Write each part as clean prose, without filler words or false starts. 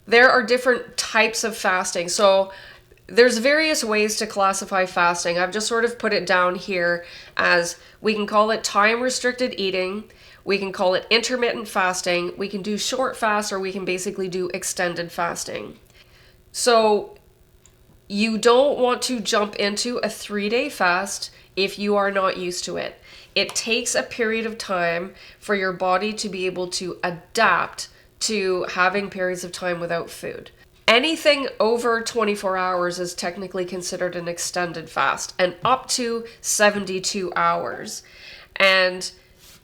there are different types of fasting. So there's various ways to classify fasting. I've just sort of put it down here as we can call it time restricted eating. We can call it intermittent fasting. We can do short fast, or we can basically do extended fasting. So you don't want to jump into a 3-day fast if you are not used to it. It takes a period of time for your body to be able to adapt to having periods of time without food. Anything over 24 hours is technically considered an extended fast, and up to 72 hours. And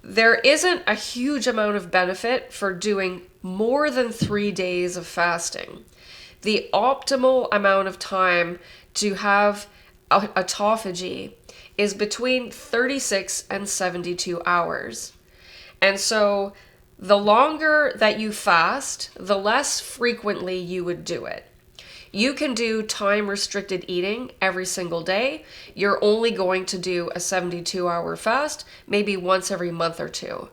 there isn't a huge amount of benefit for doing more than 3 days of fasting. The optimal amount of time to have autophagy is between 36 and 72 hours. And so the longer that you fast, the less frequently you would do it. You can do time restricted eating every single day. You're only going to do a 72-hour fast maybe once every month or two.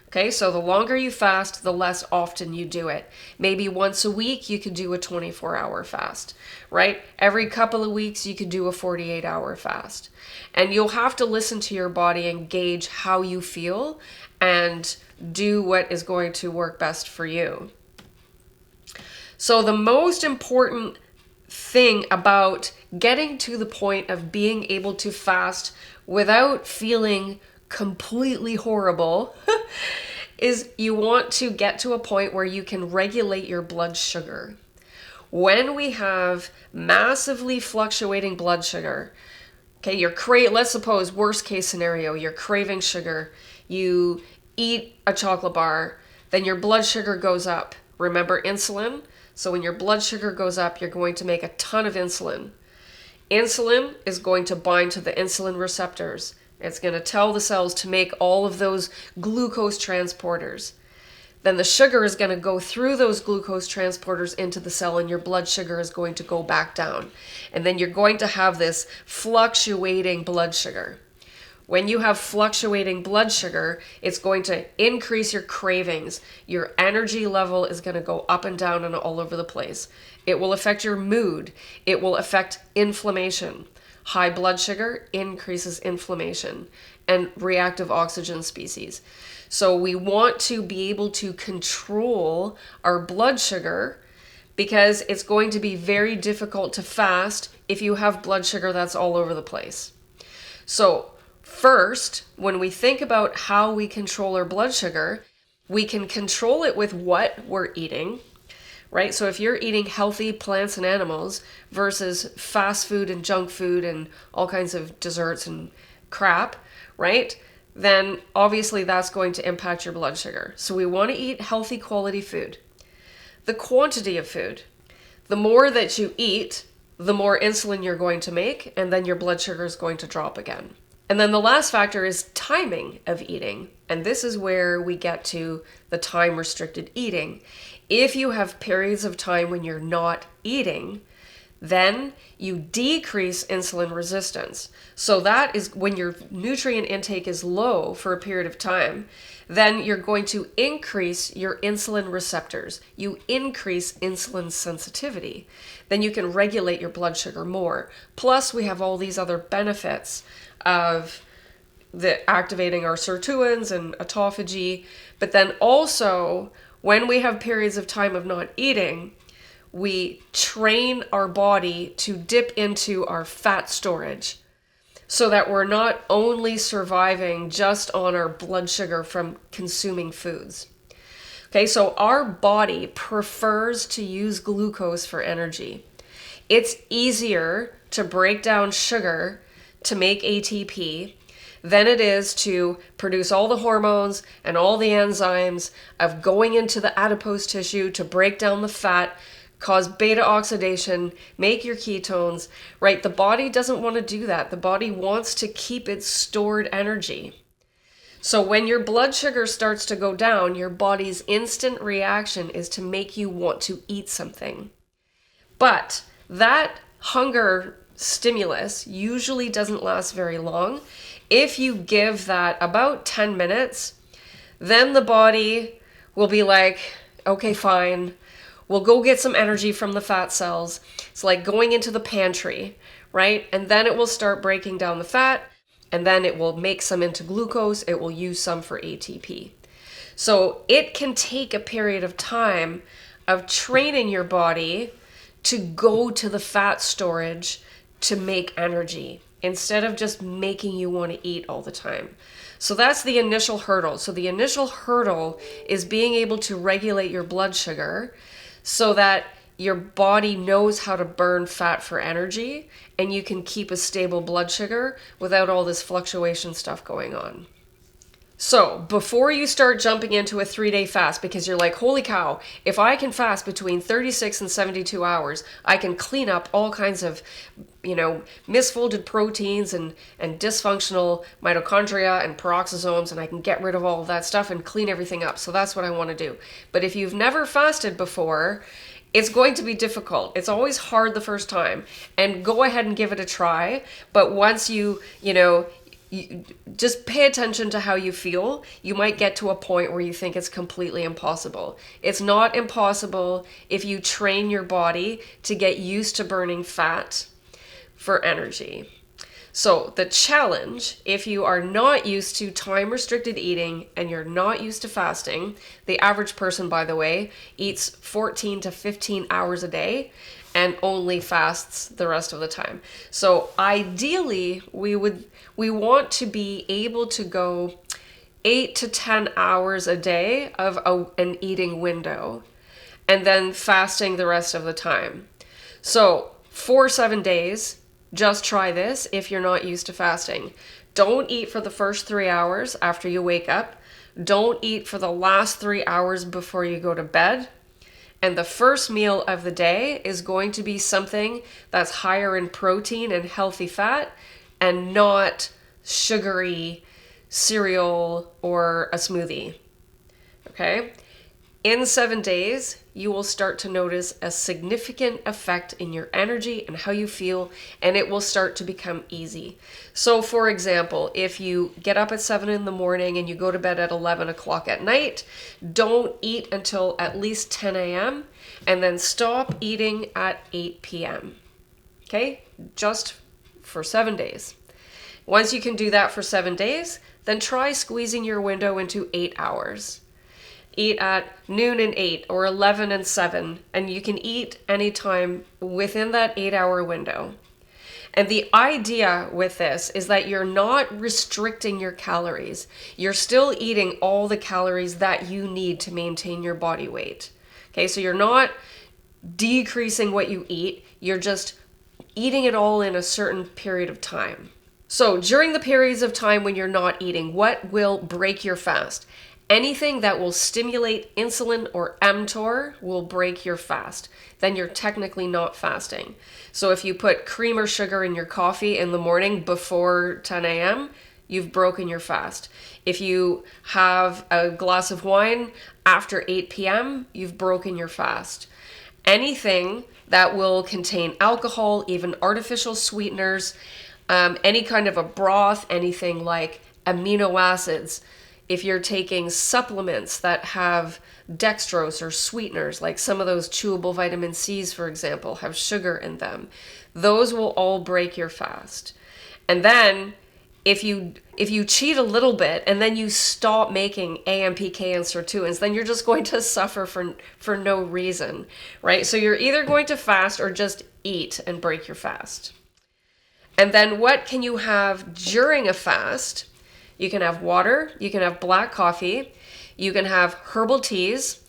Okay, so the longer you fast, the less often you do it. Maybe once a week, you could do a 24-hour fast, right? Every couple of weeks, you could do a 48-hour fast. And you'll have to listen to your body and gauge how you feel and do what is going to work best for you. So the most important thing about getting to the point of being able to fast without feeling completely horrible is you want to get to a point where you can regulate your blood sugar. When we have massively fluctuating blood sugar, okay, let's suppose worst case scenario, you're craving sugar, you eat a chocolate bar, then your blood sugar goes up. Remember insulin? So when your blood sugar goes up, you're going to make a ton of insulin. Insulin is going to bind to the insulin receptors. It's going to tell the cells to make all of those glucose transporters. Then the sugar is going to go through those glucose transporters into the cell, and your blood sugar is going to go back down. And then you're going to have this fluctuating blood sugar. When you have fluctuating blood sugar, it's going to increase your cravings. Your energy level is going to go up and down and all over the place. It will affect your mood. It will affect inflammation. High blood sugar increases inflammation and reactive oxygen species. So we want to be able to control our blood sugar because it's going to be very difficult to fast if you have blood sugar that's all over the place. So first, when we think about how we control our blood sugar, we can control it with what we're eating, right? So if you're eating healthy plants and animals versus fast food and junk food and all kinds of desserts and crap, right? Then obviously that's going to impact your blood sugar. So we want to eat healthy quality food. The quantity of food. The more that you eat, the more insulin you're going to make, and then your blood sugar is going to drop again. And then the last factor is timing of eating. And this is where we get to the time restricted eating. If you have periods of time when you're not eating, then you decrease insulin resistance. So that is when your nutrient intake is low for a period of time, then you're going to increase your insulin receptors. You increase insulin sensitivity. Then you can regulate your blood sugar more. Plus, we have all these other benefits of the activating our sirtuins and autophagy. But then also, when we have periods of time of not eating, we train our body to dip into our fat storage so that we're not only surviving just on our blood sugar from consuming foods. Okay, so our body prefers to use glucose for energy. It's easier to break down sugar to make ATP than it is to produce all the hormones and all the enzymes of going into the adipose tissue to break down the fat, cause beta oxidation, make your ketones, right? The body doesn't want to do that. The body wants to keep its stored energy. So when your blood sugar starts to go down, your body's instant reaction is to make you want to eat something. But that hunger stimulus usually doesn't last very long. If you give that about 10 minutes, then the body will be like, okay, fine. will go get some energy from the fat cells. It's like going into the pantry, right? And then it will start breaking down the fat, and then it will make some into glucose. It will use some for ATP. So it can take a period of time of training your body to go to the fat storage to make energy instead of just making you want to eat all the time. So that's the initial hurdle. So the initial hurdle is being able to regulate your blood sugar so that your body knows how to burn fat for energy and you can keep a stable blood sugar without all this fluctuation stuff going on. So before you start jumping into a 3-day fast, because you're like, holy cow, if I can fast between 36 and 72 hours, I can clean up all kinds of, misfolded proteins and dysfunctional mitochondria and peroxisomes, and I can get rid of all of that stuff and clean everything up. So that's what I want to do. But if you've never fasted before, it's going to be difficult. It's always hard the first time, and go ahead and give it a try. But once you just pay attention to how you feel. You might get to a point where you think it's completely impossible. It's not impossible if you train your body to get used to burning fat for energy. So the challenge, if you are not used to time-restricted eating and you're not used to fasting, the average person, by the way, eats 14 to 15 hours a day and only fasts the rest of the time. So ideally, we want to be able to go 8 to 10 hours a day of an eating window and then fasting the rest of the time. So for 7 days, just try this if you're not used to fasting. Don't eat for the first 3 hours after you wake up. Don't eat for the last 3 hours before you go to bed. And the first meal of the day is going to be something that's higher in protein and healthy fat and not sugary cereal or a smoothie. Okay? In 7 days, you will start to notice a significant effect in your energy and how you feel, and it will start to become easy. So for example, if you get up at 7 in the morning and you go to bed at 11 o'clock at night, don't eat until at least 10 a.m. and then stop eating at 8 p.m. Okay? Just for 7 days. Once you can do that for 7 days, then try squeezing your window into 8 hours. Eat at noon and 8 or 11 and 7, and you can eat anytime within that 8-hour window. And the idea with this is that you're not restricting your calories. You're still eating all the calories that you need to maintain your body weight. Okay, so you're not decreasing what you eat, you're just eating it all in a certain period of time. So during the periods of time when you're not eating, what will break your fast? Anything that will stimulate insulin or mTOR will break your fast. Then you're technically not fasting. So if you put cream or sugar in your coffee in the morning before 10 a.m., you've broken your fast. If you have a glass of wine after 8 p.m., you've broken your fast. Anything that will contain alcohol, even artificial sweeteners, any kind of a broth, anything like amino acids, if you're taking supplements that have dextrose or sweeteners, like some of those chewable vitamin C's, for example, have sugar in them, those will all break your fast. And then if you cheat a little bit and then you stop making AMPK and sirtuins, then you're just going to suffer for no reason, right? So you're either going to fast or just eat and break your fast. And then what can you have during a fast? You can have water, you can have black coffee, you can have herbal teas.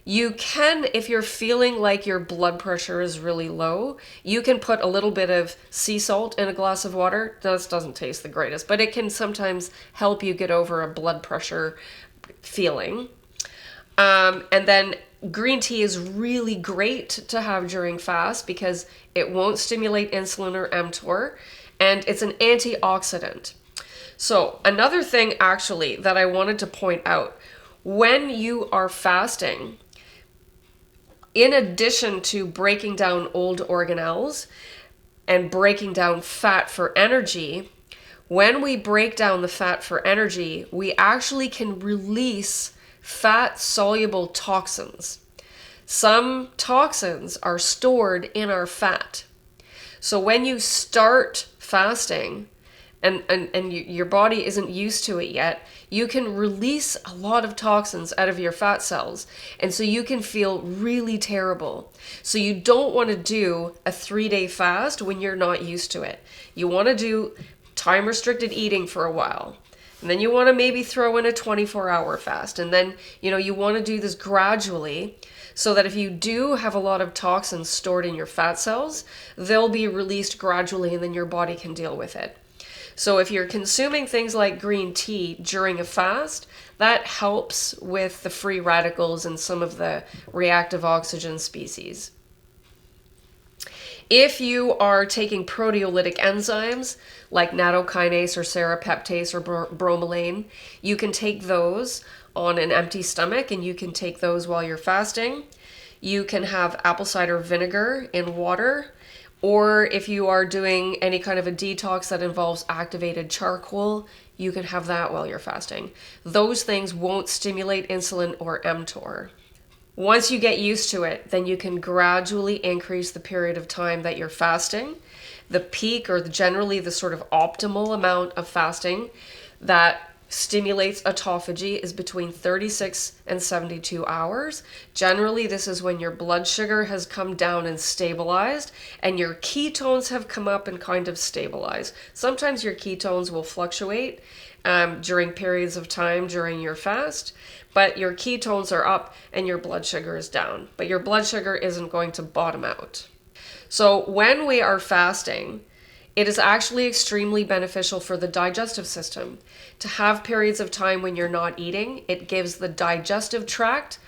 You can, if you're feeling like your blood pressure is really low, you can put a little bit of sea salt in a glass of water. This doesn't taste the greatest, but it can sometimes help you get over a blood pressure feeling. And then green tea is really great to have during fast because it won't stimulate insulin or mTOR, and it's an antioxidant. So another thing actually that I wanted to point out, when you are fasting, in addition to breaking down old organelles and breaking down fat for energy, when we break down the fat for energy, we actually can release fat-soluble toxins. Some toxins are stored in our fat. So when you start fasting and your body isn't used to it yet, you can release a lot of toxins out of your fat cells. And so you can feel really terrible. So you don't want to do a 3-day fast when you're not used to it. You want to do time restricted eating for a while. And then you want to maybe throw in a 24-hour fast. And then, you want to do this gradually so that if you do have a lot of toxins stored in your fat cells, they'll be released gradually and then your body can deal with it. So if you're consuming things like green tea during a fast, that helps with the free radicals and some of the reactive oxygen species. If you are taking proteolytic enzymes like nattokinase or serrapeptase or bromelain, you can take those on an empty stomach and you can take those while you're fasting. You can have apple cider vinegar in water, or if you are doing any kind of a detox that involves activated charcoal, you can have that while you're fasting. Those things won't stimulate insulin or mTOR. Once you get used to it, then you can gradually increase the period of time that you're fasting. The peak, or generally the sort of optimal amount of fasting that stimulates autophagy, is between 36 and 72 hours. Generally, this is when your blood sugar has come down and stabilized, and your ketones have come up and kind of stabilized. Sometimes your ketones will fluctuate during periods of time during your fast, but your ketones are up and your blood sugar is down. But your blood sugar isn't going to bottom out. So when we are fasting, it is actually extremely beneficial for the digestive system to have periods of time when you're not eating. It gives the digestive tract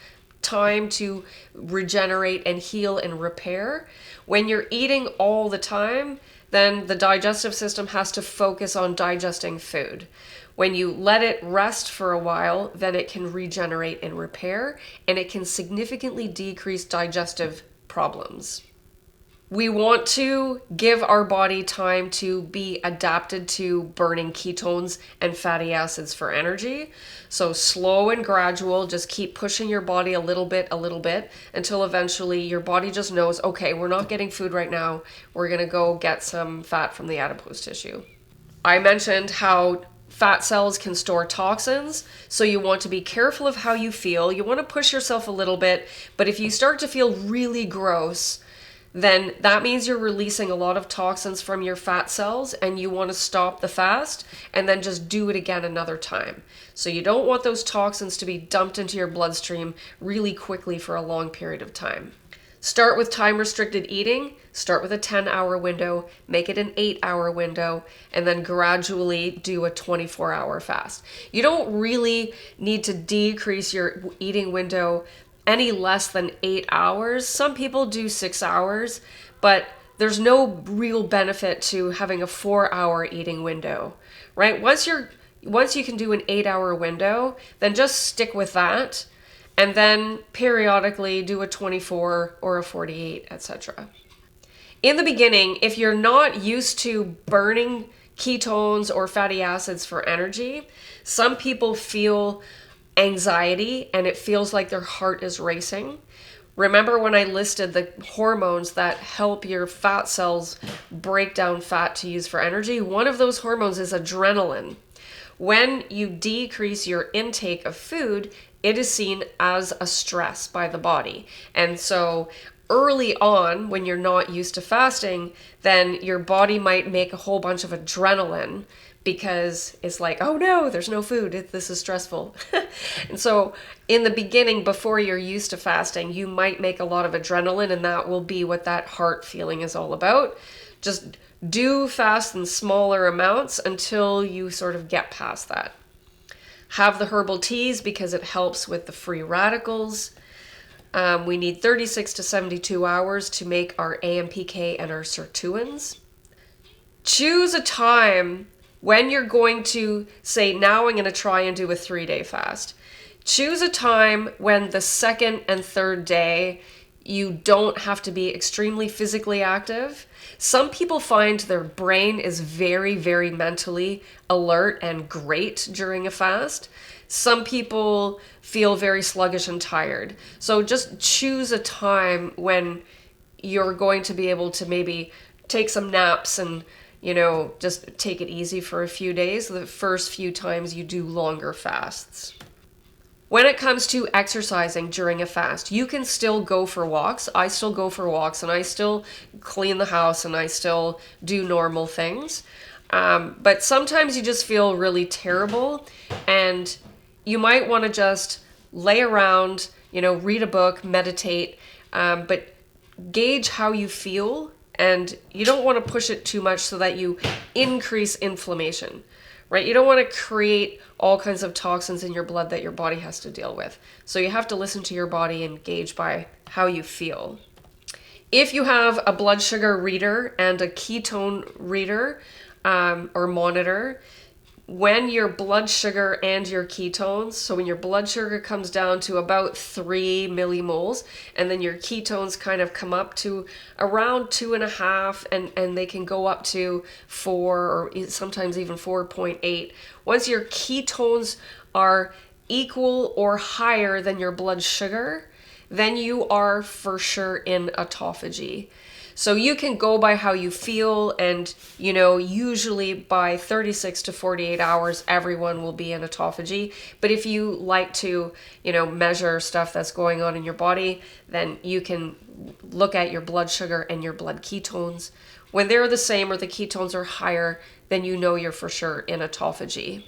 time to regenerate and heal and repair. When you're eating all the time, then the digestive system has to focus on digesting food. When you let it rest for a while, then it can regenerate and repair, and it can significantly decrease digestive problems. We want to give our body time to be adapted to burning ketones and fatty acids for energy. So slow and gradual, just keep pushing your body a little bit, until eventually your body just knows, okay, we're not getting food right now. We're going to go get some fat from the adipose tissue. I mentioned how fat cells can store toxins, so you want to be careful of how you feel. You want to push yourself a little bit, but if you start to feel really gross, then that means you're releasing a lot of toxins from your fat cells and you want to stop the fast and then just do it again another time. So you don't want those toxins to be dumped into your bloodstream really quickly for a long period of time. Start with time-restricted eating, start with a 10-hour window, make it an 8-hour window, and then gradually do a 24-hour fast. You don't really need to decrease your eating window any less than 8 hours. Some people do 6 hours, but there's no real benefit to having a 4-hour eating window, right? Once you can do an 8-hour window, then just stick with that, and then periodically do a 24 or a 48, etc. In the beginning, if you're not used to burning ketones or fatty acids for energy, some people feel anxiety and it feels like their heart is racing. Remember when I listed the hormones that help your fat cells break down fat to use for energy? One of those hormones is adrenaline. When you decrease your intake of food, it is seen as a stress by the body. And so early on, when you're not used to fasting, then your body might make a whole bunch of adrenaline because it's like, oh no, there's no food. This is stressful. And so in the beginning, before you're used to fasting, you might make a lot of adrenaline, and that will be what that heart feeling is all about. Just do fast in smaller amounts until you sort of get past that. Have the herbal teas because it helps with the free radicals. We need 36 to 72 hours to make our AMPK and our sirtuins. Choose a time when you're going to say, now I'm going to try and do a 3-day fast. Choose a time when the second and third day you don't have to be extremely physically active. Some people find their brain is very, very mentally alert and great during a fast. Some people feel very sluggish and tired. So just choose a time when you're going to be able to maybe take some naps and, just take it easy for a few days, the first few times you do longer fasts. When it comes to exercising during a fast, you can still go for walks. I still go for walks and I still clean the house and I still do normal things. But sometimes you just feel really terrible and you might want to just lay around, read a book, meditate, but gauge how you feel, and you don't want to push it too much so that you increase inflammation, right? You don't want to create all kinds of toxins in your blood that your body has to deal with. So you have to listen to your body and gauge by how you feel. If you have a blood sugar reader and a ketone reader or monitor, when your blood sugar and your ketones, so when your blood sugar comes down to about 3 millimoles, and then your ketones kind of come up to around 2.5, and they can go up to 4 or sometimes even 4.8. Once your ketones are equal or higher than your blood sugar, then you are for sure in autophagy. So you can go by how you feel, and usually by 36 to 48 hours everyone will be in autophagy. But if you like to measure stuff that's going on in your body, then you can look at your blood sugar and your blood ketones. When they're the same or the ketones are higher, then you're for sure in autophagy.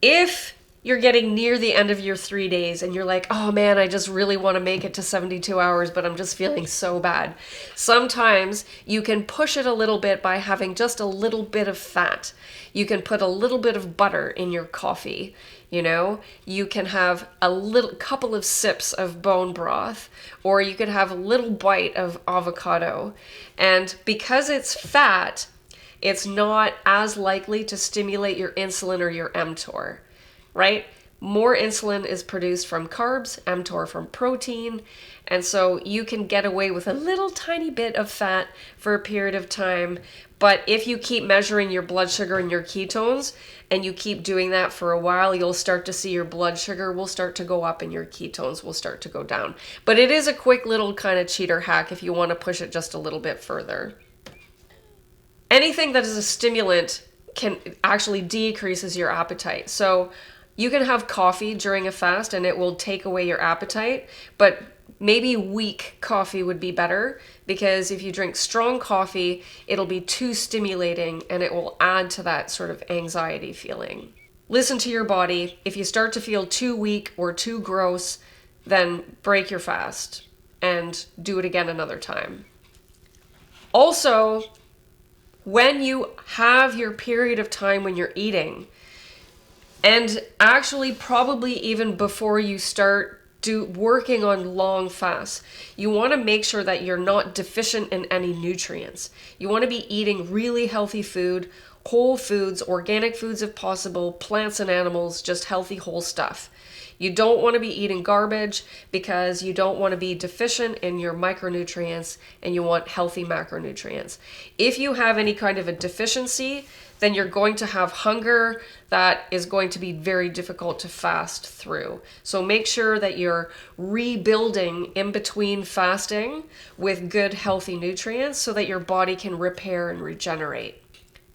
If you're getting near the end of your 3 days and you're like, oh man, I just really want to make it to 72 hours, but I'm just feeling so bad. Sometimes you can push it a little bit by having just a little bit of fat. You can put a little bit of butter in your coffee. You can have a couple of sips of bone broth, or you could have a little bite of avocado. And because it's fat, it's not as likely to stimulate your insulin or your mTOR. Right? More insulin is produced from carbs, mTOR from protein, and so you can get away with a little tiny bit of fat for a period of time. But if you keep measuring your blood sugar and your ketones, and you keep doing that for a while, you'll start to see your blood sugar will start to go up and your ketones will start to go down. But it is a quick little kind of cheater hack if you want to push it just a little bit further. Anything that is a stimulant can actually decreases your appetite. So you can have coffee during a fast and it will take away your appetite, but maybe weak coffee would be better, because if you drink strong coffee, it'll be too stimulating and it will add to that sort of anxiety feeling. Listen to your body. If you start to feel too weak or too gross, then break your fast and do it again another time. Also, when you have your period of time when you're eating, and actually probably even before you start working on long fasts, you want to make sure that you're not deficient in any nutrients. You want to be eating really healthy food, whole foods, organic foods if possible, plants and animals, just healthy whole stuff. You don't want to be eating garbage because you don't want to be deficient in your micronutrients, and you want healthy macronutrients. If you have any kind of a deficiency, then you're going to have hunger that is going to be very difficult to fast through. So make sure that you're rebuilding in between fasting with good healthy nutrients so that your body can repair and regenerate.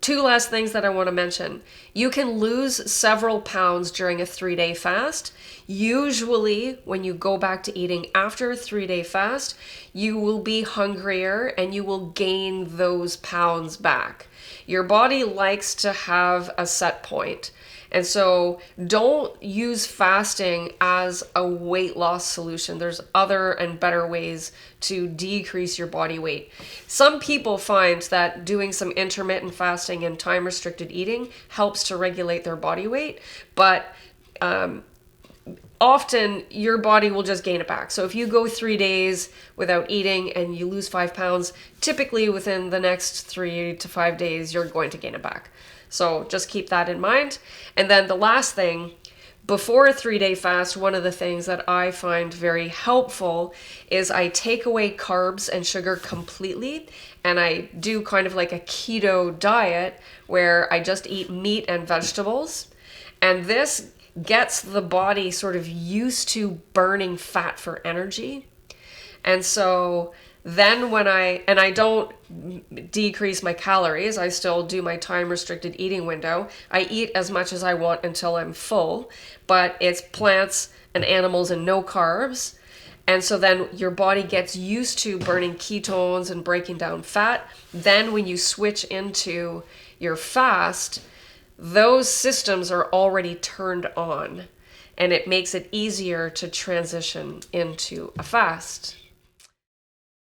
2 last things that I want to mention. You can lose several pounds during a 3-day fast. Usually, when you go back to eating after a 3-day fast, you will be hungrier and you will gain those pounds back. Your body likes to have a set point. And so don't use fasting as a weight loss solution. There's other and better ways to decrease your body weight. Some people find that doing some intermittent fasting and time restricted eating helps to regulate their body weight, but often your body will just gain it back. So if you go 3 days without eating and you lose 5 pounds, typically within the next 3 to 5 days, you're going to gain it back. So just keep that in mind. And then the last thing, before a 3-day fast, one of the things that I find very helpful is I take away carbs and sugar completely, and I do kind of like a keto diet where I just eat meat and vegetables. And this gets the body sort of used to burning fat for energy. And so then I don't decrease my calories, I still do my time restricted eating window. I eat as much as I want until I'm full, but it's plants and animals and no carbs. And so then your body gets used to burning ketones and breaking down fat. Then when you switch into your fast, those systems are already turned on, and it makes it easier to transition into a fast.